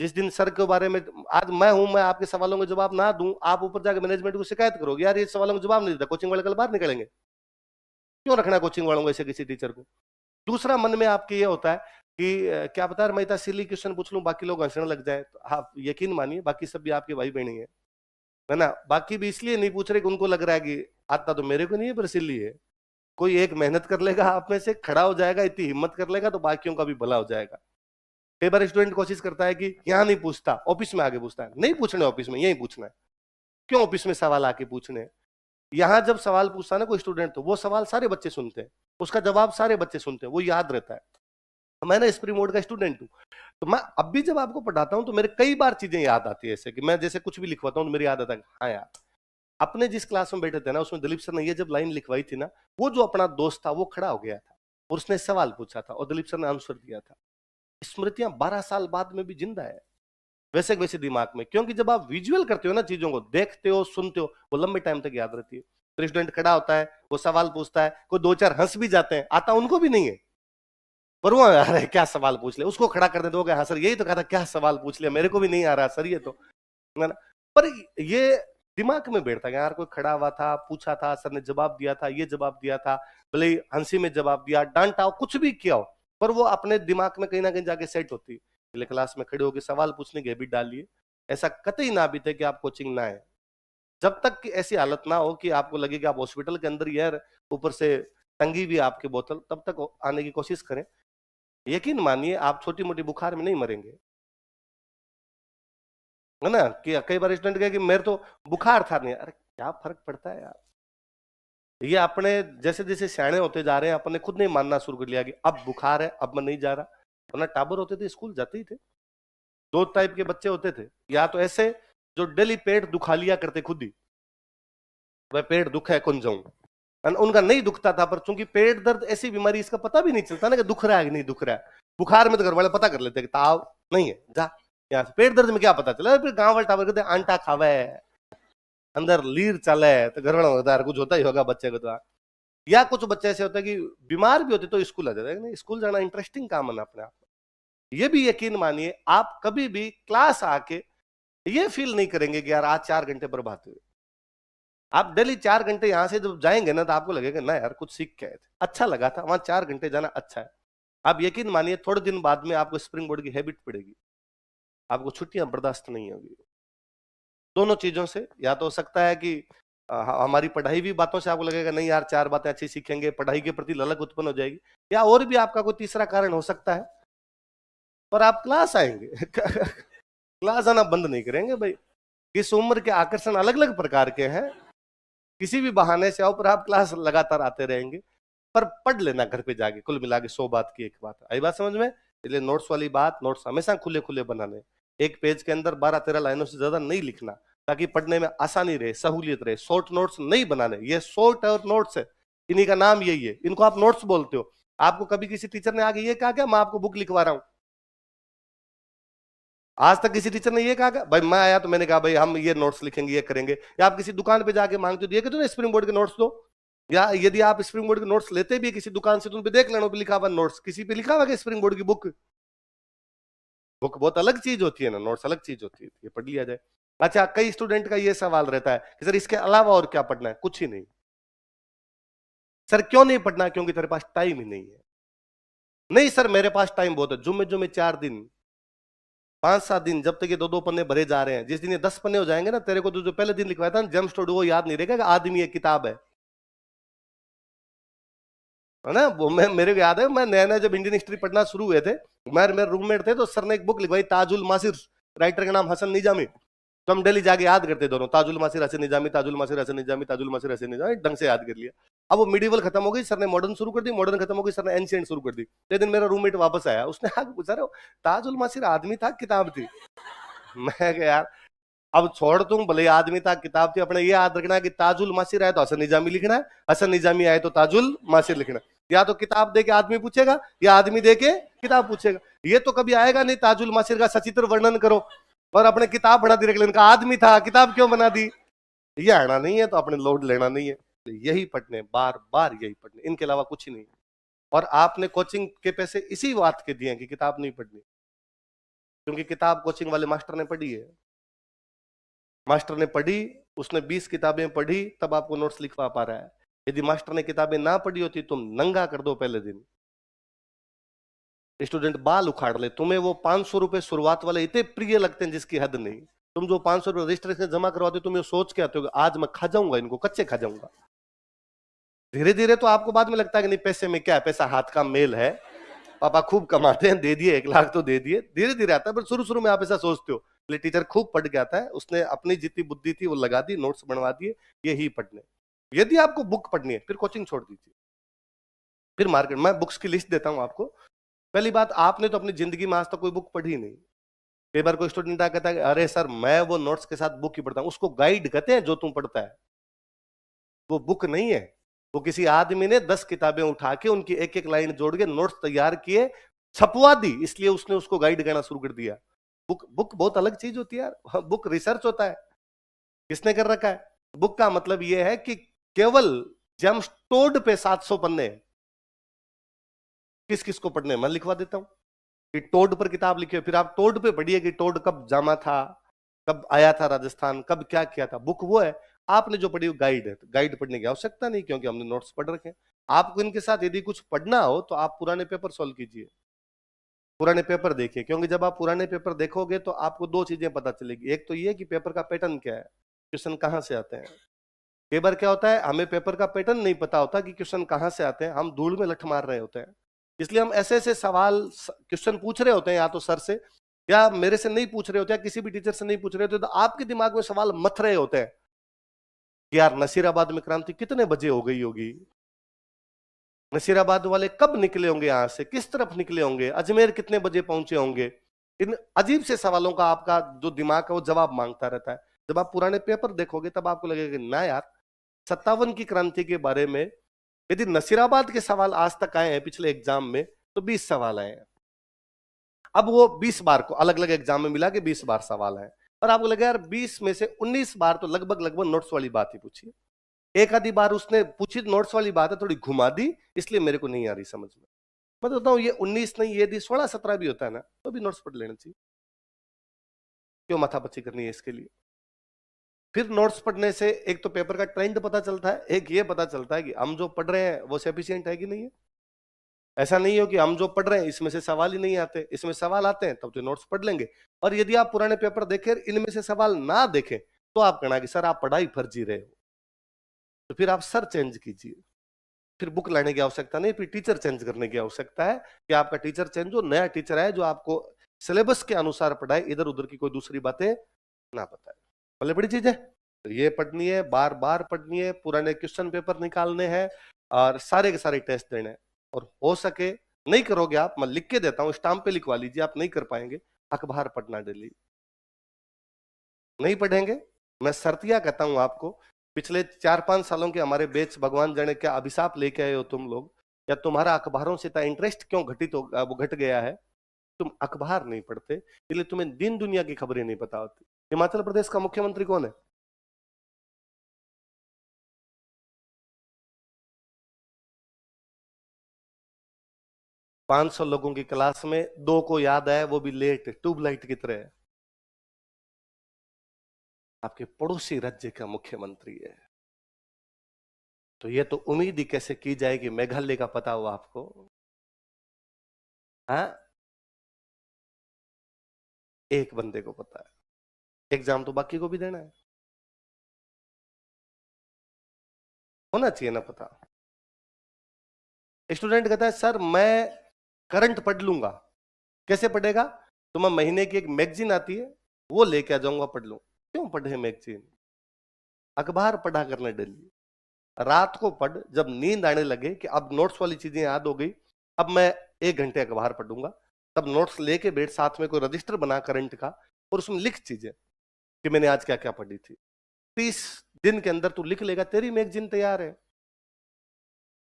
जिस दिन सर के बारे में आज मैं हूं, मैं आपके सवालों के जवाब ना दूं, आप ऊपर जाकर मैनेजमेंट को शिकायत करोगे, यार ये सवालों के जवाब नहीं देता, कोचिंग वाले कल बाहर निकलेंगे। क्यों रखना कोचिंग वालों को ऐसे किसी टीचर को। दूसरा मन में आपके ये होता है कि क्या पता मैं इतना सिली क्वेश्चन पूछ लूं बाकी लोग हंसने लग जाए, तो आप यकीन मानिए बाकी सब भी आपके भाई बहन है ना। बाकी भी इसलिए नहीं पूछ रहे कि उनको लग रहा है कि आता तो मेरे को नहीं है पर सिली है। कोई एक मेहनत कर लेगा, आप में से खड़ा हो जाएगा, इतनी हिम्मत कर लेगा तो बाकियों का भी भला हो जाएगा। कई बार स्टूडेंट कोशिश करता है कि यहाँ नहीं पूछता, ऑफिस में आगे पूछता है, नहीं पूछना ऑफिस में, यही पूछना है। क्यों ऑफिस में सवाल आके पूछने, यहां जब सवाल पूछता है ना कोई स्टूडेंट, तो वो सवाल सारे बच्चे सुनते हैं, उसका जवाब सारे बच्चे सुनते हैं, वो याद रहता है। मैं ना स्प्रिंग बोर्ड का स्टूडेंट हूँ, तो मैं अब भी जब आपको पढ़ाता हूँ तो मेरे कई बार चीजें याद आती है, ऐसे कि मैं जैसे कुछ भी लिखवाता हूँ तो मेरी याद आता है, हाँ यार अपने जिस क्लास में बैठे थे ना उसमें दिलीप सर ने ये जब लाइन लिखवाई थी ना, वो जो अपना दोस्त था वो खड़ा हो गया था और उसने सवाल पूछा था और दिलीप सर ने आंसर दिया था। स्मृतियां 12 साल बाद में भी जिंदा है, वैसे वैसे दिमाग में, क्योंकि जब आप विजुअल करते हो ना, चीजों को देखते हो सुनते हो, वो लंबे टाइम तक याद रहती है। तो स्टूडेंट खड़ा होता है, वो सवाल पूछता है, कोई 2-4 हंस भी जाते हैं, आता उनको भी नहीं है, पर वो अरे क्या सवाल पूछ लिया, उसको खड़ा कर देते हो, हाँ सर यही तो कहा था, क्या सवाल पूछ लिया, मेरे को भी नहीं आ रहा सर ये तो, है ना। पर ये दिमाग में बैठता है, यार कोई खड़ा हुआ था, पूछा था, सर ने जवाब दिया था, ये जवाब दिया था, भले ही हंसी में जवाब दिया, डांटा हो, कुछ भी किया हो, पर वो अपने दिमाग में कहीं ना कहीं जाके सेट होती है। पहले क्लास में खड़े होकर सवाल पूछने की हैबिट डालिए, ऐसा कतई ना बीते कि आप कोचिंग ना आए। जब तक कि ऐसी हालत ना हो कि आपको लगे कि आप हॉस्पिटल के अंदर ही है, ऊपर से टंगी हुई आपकी बोतल, तब तक आने की कोशिश करें। यकीन मानिए आप छोटी मोटी बुखार में नहीं मरेंगे, है ना। कि कई बार स्टूडेंट कहे कि मेरे तो बुखार था नहीं, अरे क्या फर्क पड़ता है यार। ये अपने जैसे जैसे सियाने होते जा रहे हैं, अपने खुद नहीं मानना शुरू कर लिया कि अब बुखार है, अब मैं नहीं जा रहा। वरना टाबर होते थे स्कूल जाते ही थे। दो टाइप के बच्चे होते थे, या तो ऐसे जो डेली पेट दुखा लिया करते खुद ही, वह पेट दुख है कौन जाऊं, उनका नहीं दुखता था, पर चूंकि पेट दर्द ऐसी बीमारी, इसका पता भी नहीं चलता ना कि दुख रहा है कि नहीं दुख रहा है। बुखार में तो घर वाले पता कर लेते कि ताव नहीं है, जा यहाँ से। पेट दर्द में क्या पता चला, फिर गांव वाले टावर कहते आंटा खावे, अंदर लीर चले, तो घर वाला होता है कुछ होता ही होगा बच्चे को तो। या कुछ बच्चे ऐसे होते हैं कि बीमार भी होते तो स्कूल आ जाते हैं, स्कूल जाना इंटरेस्टिंग काम है ना अपने आप में। ये भी यकीन मानिए आप कभी भी क्लास आके ये फील नहीं करेंगे कि यार आज 4 घंटे बर्बाद हुए। आप डेली 4 घंटे यहां से जब जाएंगे ना, तो आपको लगेगा ना यार कुछ सीख के आए थे, अच्छा लगा था, वहां 4 घंटे जाना अच्छा है। आप यकीन मानिए थोड़े दिन बाद में आपको स्प्रिंग बोर्ड की हैबिट पड़ेगी, आपको छुट्टियां बर्दाश्त नहीं होगी। दोनों चीजों से, या तो हो सकता है कि हमारी पढ़ाई भी बातों से आपको लगेगा नहीं यार 4 बातें अच्छी सीखेंगे, पढ़ाई के प्रति ललक उत्पन्न हो जाएगी, या और भी आपका कोई तीसरा कारण हो सकता है, पर आप क्लास आएंगे क्लास आना बंद नहीं करेंगे भाई। इस उम्र के आकर्षण अलग अलग प्रकार के हैं, किसी भी बहाने से आओ, पर आप क्लास लगातार आते रहेंगे। पर पढ़ लेना घर पे जाके, कुल मिला के 100 बात की एक बात। आई बात समझ में। इसलिए नोट्स वाली बात, नोट्स हमेशा खुले खुले बनाने, एक पेज के अंदर 12-13 लाइनों से ज्यादा नहीं लिखना, ताकि पढ़ने में आसानी रहे, सहूलियत रहे। शॉर्ट नोट्स नहीं बनाने, ये शॉर्ट और नोट्स है, इन्हीं का नाम यही है, इनको आप नोट्स बोलते हो। आपको कभी किसी टीचर ने आगे ये कहा क्या मैं आपको बुक लिखवा रहा हूं? आज तक किसी टीचर ने ये कहा भाई, मैं आया तो मैंने कहा भाई हम ये नोट्स लिखेंगे, ये करेंगे। या आप किसी दुकान पे जाके मांगते हो, ये कहते हो ना स्प्रिंग बोर्ड के नोट्स दो, या यदि आप स्प्रिंग बोर्ड के नोट्स लेते भी किसी दुकान से, तो उन पे देख लेना लिखा हुआ नोट्स, किसी पे लिखा हुआ स्प्रिंग बोर्ड की बुक। बुक बहुत अलग चीज होती है ना, नोट्स अलग चीज होती है, ये पढ़ लिया जाए। अच्छा, कई स्टूडेंट का ये सवाल रहता है कि सर इसके अलावा और क्या पढ़ना है? कुछ ही नहीं। सर क्यों नहीं पढ़ना? क्योंकि तेरे पास टाइम ही नहीं है। नहीं सर मेरे पास टाइम बहुत है, जुम्मे जुम्मे 4 दिन, 5-7 दिन, जब तक ये 2-2 पन्ने भरे जा रहे हैं, जिस दिन ये 10 पन्ने हो जाएंगे ना, तेरे को जो पहले दिन लिखवाया था ना जेम स्टोरी, वो याद नहीं रहेगा कि आदमी एक किताब है। है ना। वो मैं, मेरे को याद है, मैं नया नया जब इंडियन हिस्ट्री पढ़ना शुरू हुए थे, मेरे रूममेट थे, तो सर ने एक बुक लिखवाई, ताजुल मासिर, राइटर का नाम हसन निजामी। तो हम डेली जाके याद करते दोनों, ताजुल मासिर हसन निजामी, ताजुल मासिर हसन निजामी, ताजुल मासिर हसन निजामी, ढंग से याद कर लिया। अब वो मिडिवल खत्म हो गई, सर ने मॉडर्न शुरू कर दी, मॉडर्न खत्म हो गई, सर ने एंशिएंट शुरू कर दी। एक दिन मेरा रूममेट वापस आया, उसने आगे पूछा, ताजुल मासिर आदमी था किताब थी? मैं कहा यार अब छोड़, तुम भले आदमी था किताब थी, अपने ये याद रखना है कि ताजुल मासिर आए तो हसन निजामी लिखना है, हसन निजामी आए तो ताजुल मासिर लिखना है। या तो किताब दे के आदमी पूछेगा, या आदमी दे के किताब पूछेगा। ये तो कभी आएगा नहीं ताजुल मासिर का सचित्र वर्णन करो और अपने किताब बना दी, रख लेने का आदमी था, किताब क्यों बना दी। ये आना नहीं है तो अपने लोड लेना नहीं है। तो यही पढ़ने, बार बार यही पढ़ने, इनके अलावा कुछ ही नहीं। और आपने कोचिंग के पैसे इसी बात के दिए कि किताब नहीं पढ़नी, क्योंकि किताब कोचिंग वाले मास्टर ने पढ़ी है। मास्टर ने पढ़ी, उसने 20 किताबें पढ़ी, तब आपको नोट्स लिखवा पा रहा है। यदि मास्टर ने किताबें ना पढ़ी होती, तुम नंगा कर दो पहले दिन, स्टूडेंट बाल उखाड़ ले, तुम्हें वो 500 रुपए शुरुआत वाले इतने प्रिय लगते हैं जिसकी हद नहीं। तुम जो 500 रुपए रजिस्ट्रेशन जमा करवाते हो, तुम ये सोच के आते हो आज मैं खा जाऊंगा इनको, कच्चे खा जाऊंगा। धीरे धीरे तो आपको बाद में लगता है कि नहीं पैसे में क्या है, पैसा हाथ का मेल है, पापा खूब कमाते हैं, दे दिए 1 लाख तो दे दिए, धीरे धीरे आता है। पर शुरू शुरू में आप ऐसा सोचते हो, टीचर खूब पढ़ के आता है, उसने अपनी जितनी बुद्धि थी वो लगा दी, नोट्स बनवा दिए, यही पढ़ने। यदि आपको बुक पढ़नी है, फिर कोचिंग छोड़ दीजिए, फिर मार्केट। मैं बुक्स की लिस्ट देता हूं आपको। पहली बात, आपने तो अपनी जिंदगी में आज तक कोई बुक पढ़ी नहीं। कई बार कोई स्टूडेंट आ कहता है अरे सर मैं वो नोट्स के साथ बुक ही पढ़ता हूं, उसको गाइड कहते हैं जो तुम पढ़ता है, वो बुक नहीं है। वो किसी आदमी ने 10 किताबें उठा के उनकी एक एक लाइन जोड़ के नोट्स तैयार किए, छपवा दी, इसलिए उसने उसको गाइड कहना शुरू कर दिया। बुक बुक बहुत अलग चीज होती है यार, बुक रिसर्च होता है। किसने कर रखा है? बुक का मतलब यह है कि केवल जेम स्टोर्ड पे 700 पन्ने हैं। किस किस को पढ़ने, मैं लिखवा देता हूं कि टोड पर किताब लिखी, फिर आप टोड पे पढ़िए कि टोड कब जामा था, कब आया था राजस्थान, कब क्या किया था। बुक वो है, आपने जो पढ़ी वो गाइड है। तो गाइड पढ़ने की आवश्यकता नहीं, क्योंकि हमने नोट्स पढ़ रखे हैं। आपको इनके साथ यदि कुछ पढ़ना हो तो आप पुराने पेपर सॉल्व कीजिए, पुराने पेपर देखिए, क्योंकि जब आप पुराने पेपर देखोगे तो आपको 2 चीजें पता चलेगी। एक तो ये कि पेपर का पैटर्न क्या है, क्वेश्चन कहां से आते हैं। कई बार क्या होता है, हमें पेपर का पैटर्न नहीं पता होता कि क्वेश्चन कहां से आते हैं, हम धूल में लठ मार रहे होते हैं। इसलिए हम ऐसे ऐसे सवाल क्वेश्चन पूछ रहे होते हैं, या तो सर से या मेरे से नहीं पूछ रहे होते, या किसी भी टीचर से नहीं पूछ रहे होते, तो आपके दिमाग में सवाल मथ रहे होते हैं कि यार नसीराबाद में क्रांति कितने बजे हो गई होगी, नसीराबाद वाले कब निकले होंगे, यहां से किस तरफ निकले होंगे, अजमेर कितने बजे पहुंचे होंगे। इन अजीब से सवालों का आपका जो दिमाग है वो जवाब मांगता रहता है। जब आप पुराने पेपर देखोगे तब आपको लगेगा कि ना यार, 57 की क्रांति के बारे में यदि नसीराबाद के सवाल आज तक आए हैं पिछले एग्जाम में, तो 20 सवाल आए हैं। अब वो 20 बार को अलग अलग एग्जाम में मिला के 20 बार सवाल है, और आपको लगा यार 20 में से 19 बार तो लगभग लगभग नोट्स वाली बात ही पूछी है। एक आधी बार उसने पूछी नोट्स वाली बात है, थोड़ी घुमा दी, इसलिए मेरे को नहीं आ रही समझ में। मैं तो बताऊं ये 19 नहीं, यदि 16-17 भी होता है ना, तो भी नोट्स पढ़ लेना चाहिए। क्यों माथापच्ची करनी है इसके लिए। फिर नोट्स पढ़ने से एक तो पेपर का ट्रेंड पता चलता है, एक ये पता चलता है कि हम जो पढ़ रहे हैं वो सफिशिएंट है कि नहीं है। ऐसा नहीं हो कि हम जो पढ़ रहे हैं इसमें से सवाल ही नहीं आते, इसमें सवाल आते हैं तब तो नोट्स पढ़ लेंगे। और यदि आप पुराने पेपर देखें, इनमें से सवाल ना देखें, तो आप कहना कि सर आप पढ़ाई फर्जी रहे हो, तो फिर आप सर चेंज कीजिए। फिर बुक लाने की आवश्यकता नहीं, फिर टीचर चेंज करने की आवश्यकता है कि आपका टीचर चेंज हो, नया टीचर है जो आपको सिलेबस के अनुसार पढ़ाए, इधर उधर की कोई दूसरी बातें ना बताए। भले बड़ी चीज है, तो ये पढ़नी है, बार बार पढ़नी है, पुराने क्वेश्चन पेपर निकालने हैं, और सारे के सारे टेस्ट देने हैं। और हो सके नहीं करोगे आप, मैं लिख के देता हूं, स्टाम्प पे लिखवा लीजिए, आप नहीं कर पाएंगे, अखबार पढ़ना डेली। नहीं पढ़ेंगे, मैं सर्तिया कहता हूं आपको, पिछले 4-5 सालों के हमारे बैच, भगवान जाने क्या अभिशाप लेके आए हो तुम लोग, या तुम्हारा अखबारों से इतना इंटरेस्ट क्यों घटित हो, वो घट गया है। तुम अखबार नहीं पढ़ते, इसलिए तुम्हें दिन दुनिया की खबरें नहीं पता होती। हिमाचल प्रदेश का मुख्यमंत्री कौन है? 500 लोगों की क्लास में 2 को याद है, वो भी लेट, ट्यूबलाइट की तरह है। आपके पड़ोसी राज्य का मुख्यमंत्री है, तो ये तो उम्मीद ही कैसे की जाए कि मेघालय का पता हो आपको। हाँ, एक बंदे को पता है, एग्जाम तो बाकी को भी देना है, होना चाहिए ना पता। स्टूडेंट कहता है सर मैं करंट पढ़ लूंगा। कैसे पढ़ेगा? तो मैं महीने की एक मैगजीन आती है वो लेके आ जाऊंगा, पढ़ लूं। क्यों पढ़े मैगजीन? अखबार पढ़ा करने डेली। रात को पढ़, जब नींद आने लगे कि अब नोट्स वाली चीजें याद हो गई, अब मैं 1 घंटे अखबार पढ़ूंगा, तब नोट्स लेके बैठ, साथ में कोई रजिस्टर बना करंट का और उसमें लिख चीजें कि मैंने आज क्या क्या पढ़ी थी। 30 दिन के अंदर तू लिख लेगा, तेरी मैगजीन तैयार है।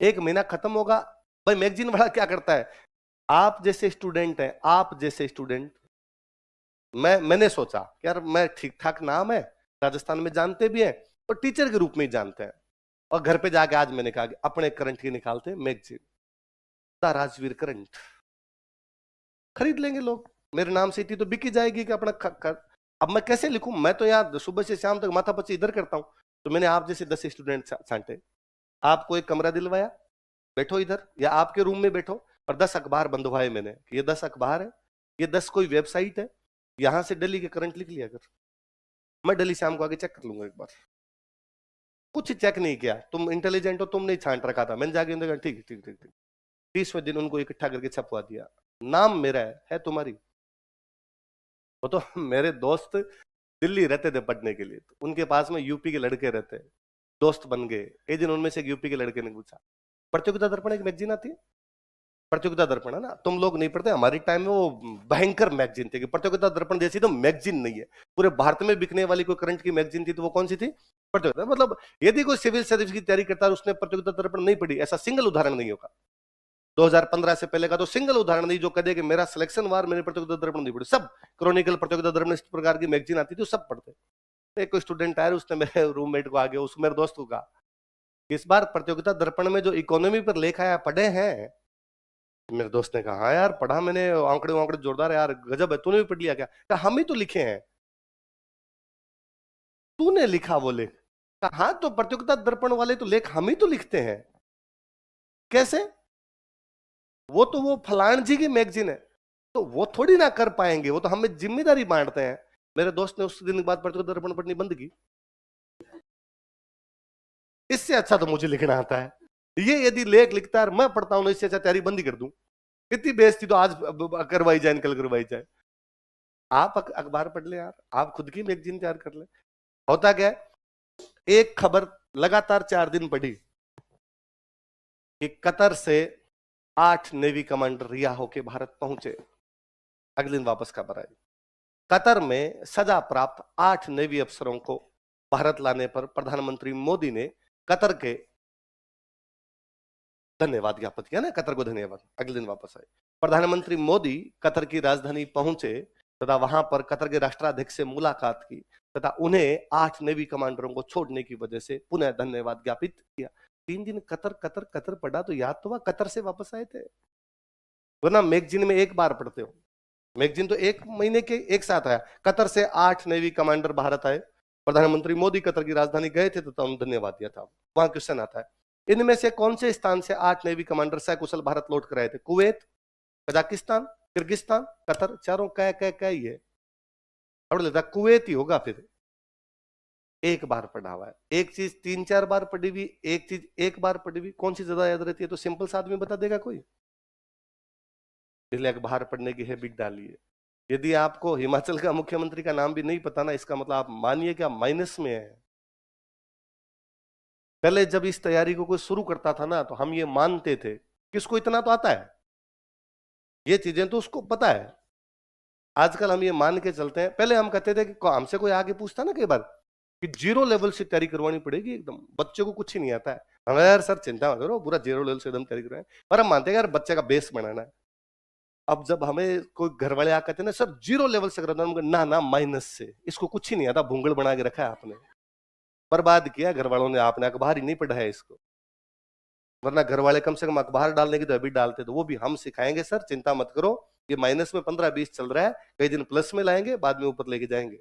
1 महीना खत्म होगा। भाई मैगजीन वाला क्या करता है? आप जैसे स्टूडेंट हैं, आप जैसे स्टूडेंट, मैंने सोचा कि यार मैं ठीक ठाक नाम है, राजस्थान में जानते भी हैं और टीचर के रूप में ही जानते हैं, और घर पे जाके आज मैंने कहा कि अपने करंट की निकालते हैं मैगजीन, द राजवीर करंट। खरीद लेंगे लोग, मेरे नाम से इतनी तो बिकी जाएगी कि अपना अब मैं कैसे लिखूं? मैं तो यार सुबह से शाम तक माथा पच्ची इधर करता हूं। तो मैंने आप जैसे 10 स्टूडेंट छांटे, आपको एक कमरा दिलवाया, बैठो इधर या आपके रूम में बैठो, और 10 अखबार बंधवाए मैंने कि ये 10 अखबार है, ये 10 कोई वेबसाइट है, यहां से दिल्ली के करंट लिख लिया कर। मैं दिल्ली शाम को आगे चेक कर लूंगा एक बार। कुछ चेक नहीं किया, तुम इंटेलिजेंट हो, तुम नहीं छांट रखा था, मैंने जाके ठीक ठीक ठीक ठीक। 30वें दिन उनको इकट्ठा करके छपवा दिया, नाम मेरा है तुम्हारी। वो तो मेरे दोस्त दिल्ली रहते थे पढ़ने के लिए, तो उनके पास में यूपी के लड़के रहते, दोस्त बन गए। एक दिन उनमें से एक यूपी के लड़के ने पूछा, प्रतियोगिता दर्पण एक मैगजीन आती है? प्रतियोगिता दर्पण है ना, तुम लोग नहीं पढ़ते, हमारी टाइम में वो भयंकर मैगजीन थी कि प्रतियोगिता दर्पण जैसी तो मैगजीन नहीं है। पूरे भारत में बिकने वाली कोई करंट की मैगजीन थी तो वो कौन सी थी? प्रतियोगिता। मतलब यदि कोई सिविल सर्विस की तैयारी करता है उसने प्रतियोगिता दर्पण नहीं पढ़ी, ऐसा सिंगल उदाहरण नहीं होगा। 2015 से पहले का तो सिंगल उदाहरण नहीं जो कहे कि मेरा सिलेक्शन वार मैंने प्रतियोगिता दर्पण नहीं पढ़ी। सब क्रॉनिकल, प्रतियोगिता दर्पण, इस प्रकार की मैगजीन आती थी, सब पढ़ते। एक कोई स्टूडेंट आया, उसने मेरे रूममेट को आगे, उस मेरे दोस्त को कहा, इस बार प्रतियोगिता दर्पण में जो इकोनॉमी पर लेखा है पढ़े हैं? मेरे दोस्त ने कहा हाँ यार पढ़ा मैंने, आंकड़े वांकड़े जोरदार है यार, गजब है, तूने भी पढ़ लिया क्या? कहा हम ही तो लिखे हैं। तूने लिखा वो लेख? कहा हाँ, तो प्रतियोगिता दर्पण वाले तो लेख हम ही तो लिखते हैं। कैसे? वो फलान जी की मैगजीन है, तो वो थोड़ी ना कर पाएंगे, वो तो हमें जिम्मेदारी बांटते हैं। मेरे दोस्त ने उस दिन के बाद प्रतियोगिता दर्पण पढ़नी बंद की। इससे अच्छा तो मुझे लिखना आता है, ये यदि लेख लिखता है मैं पढ़ता हूं, इससे अच्छा तैयारी बंद ही कर दूं। इतनी बेइज्जती तो आज करवाई जाए, कल करवाई जाए। आप अखबार पढ़ ले यार, आप खुद की मैगजीन तैयार कर ले। होता क्या है, एक खबर लगातार 4 दिन पढ़ी कि कतर से 8 नेवी कमांडर रिहा होके भारत पहुंचे। अगले दिन वापस खबर आई, कतर में सजा प्राप्त 8 नेवी अफसरों को भारत लाने पर प्रधानमंत्री मोदी ने कतर के धन्यवाद ज्ञापित किया ना, कतर को धन्यवाद। अगले दिन वापस आए, प्रधानमंत्री मोदी कतर की राजधानी पहुंचे तथा वहां पर कतर के राष्ट्राध्यक्ष से मुलाकात की तथा उन्हें 8 नेवी कमांडरों को छोड़ने की वजह से पुनः धन्यवाद ज्ञापित किया। 3 दिन कतर कतर कतर पढ़ा तो याद तो हुआ, कतर से वापस आए थे। वरना मैगजीन में एक बार पढ़ते हो, मैगजीन तो 1 महीने के एक साथ आया। कतर से 8 नेवी कमांडर भारत आए, प्रधानमंत्री मोदी कतर की राजधानी गए थे तो उन्हें धन्यवाद दिया था। वहां क्वेश्चन आता है, इनमें से कौन से स्थान से 8 नेवी कमांडर सकुशल भारत लौट कर आए थे? कुवैत, कजाकिस्तान, किर्गिस्तान, कतर, चारों क्या ही है। अब लेता कुवैत ही होगा। फिर एक बार पढ़ा हुआ है, एक चीज 3-4 बार पढ़ी हुई, एक चीज एक बार पढ़ी हुई, कौन सी ज्यादा याद रहती है? तो सिंपल सा आदमी बता देगा कोई? इसलिए अखबार पढ़ने की हैबिट डालिए। यदि आपको हिमाचल का मुख्यमंत्री का नाम भी नहीं पता ना, इसका मतलब आप मानिए कि आप माइनस में है। पहले जब इस तैयारी को कोई शुरू करता था ना, तो हम ये मानते थे कि इसको इतना तो आता है, ये चीजें तो उसको पता है। आजकल हम ये मान के चलते हैं, पहले हम कहते थे कि हमसे कोई आगे पूछता ना कई बार कि 0 लेवल से तैयारी करवानी पड़ेगी, एकदम बच्चों को कुछ ही नहीं आता है, हम यार सर चिंता मत करो, पूरा 0 लेवल से एकदम तैयारी करवाएं। पर हम मानते हैं यार बच्चे का बेस बनाना है। अब जब हमें कोई घर वाले आकर कहते हैं ना सर 0 लेवल से करना, ना ना माइनस से, इसको कुछ ही नहीं आता, भूंगड़ बना के रखा है आपने, बर्बाद किया घर वालों ने, आपने अखबार ही नहीं पढ़ा है इसको। वरना घर वाले कम से कम अखबार डालने की तो हैबिट डालते, तो वो भी हम सिखाएंगे सर, चिंता मत करो, ये माइनस में 15-20 चल रहा है, कई दिन प्लस में लाएंगे, बाद में ऊपर लेके जाएंगे।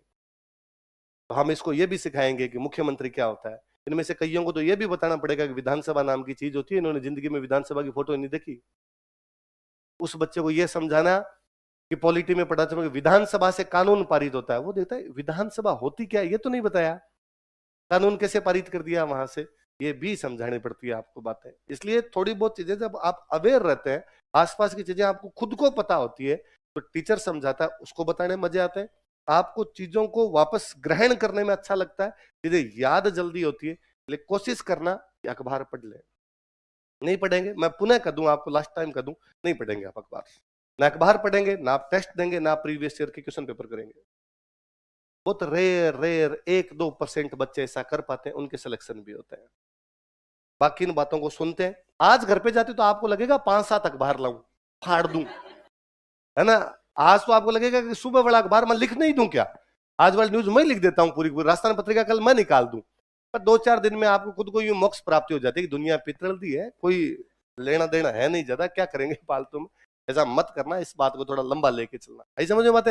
तो हम इसको ये भी सिखाएंगे कि मुख्यमंत्री क्या होता है। इनमें से कईयों को तो ये भी बताना पड़ेगा कि विधानसभा नाम की चीज होती है, इन्होंने जिंदगी में विधानसभा की फोटो नहीं देखी। उस बच्चे को यह समझाना कि पॉलिटी में पढ़ा था विधानसभा से कानून पारित होता है, वो देखता है विधानसभा होती क्या है ये तो नहीं बताया, कानून कैसे पारित कर दिया वहां से। ये भी समझानी पड़ती है आपको बातें। इसलिए थोड़ी बहुत चीजें जब आप अवेयर रहते हैं, आसपास की चीजें आपको खुद को पता होती है, तो टीचर समझाता है उसको बताने में मजे आते हैं, आपको चीजों को वापस ग्रहण करने में अच्छा लगता है, चीजें याद जल्दी होती है। इसलिए कोशिश करना कि अखबार पढ़ ले। नहीं पढ़ेंगे, मैं पुनः कह दूं आपको, लास्ट टाइम कह दूं, नहीं पढ़ेंगे आप अखबार, ना अखबार पढ़ेंगे, ना आप टेस्ट देंगे, ना प्रीवियस ईयर के क्वेश्चन पेपर करेंगे। बहुत रेयर रेयर 1-2% बच्चे ऐसा कर पाते हैं, उनके सिलेक्शन भी होते हैं। बाकी इन बातों को सुनते हैं। आज घर पे जाते तो आपको लगेगा 5-7 अखबार लाऊं, फाड़ दूं, है ना। आज तो आपको लगेगा कि सुबह वाला अखबार मैं लिख नहीं दूं क्या, आज वाली न्यूज मैं लिख देता हूं पूरी पूरी, राजस्थान पत्रिका कल मैं निकाल दूं। पर 2-4 दिन में आपको खुद को यूं मोक्ष प्राप्ति हो जाती है कि दुनिया पितरल दी है, कोई लेना देना है नहीं ज्यादा, क्या करेंगे फालतू में। ऐसा मत करना, इस बात को थोड़ा लंबा लेके चलना। ऐसी समझ में बात है।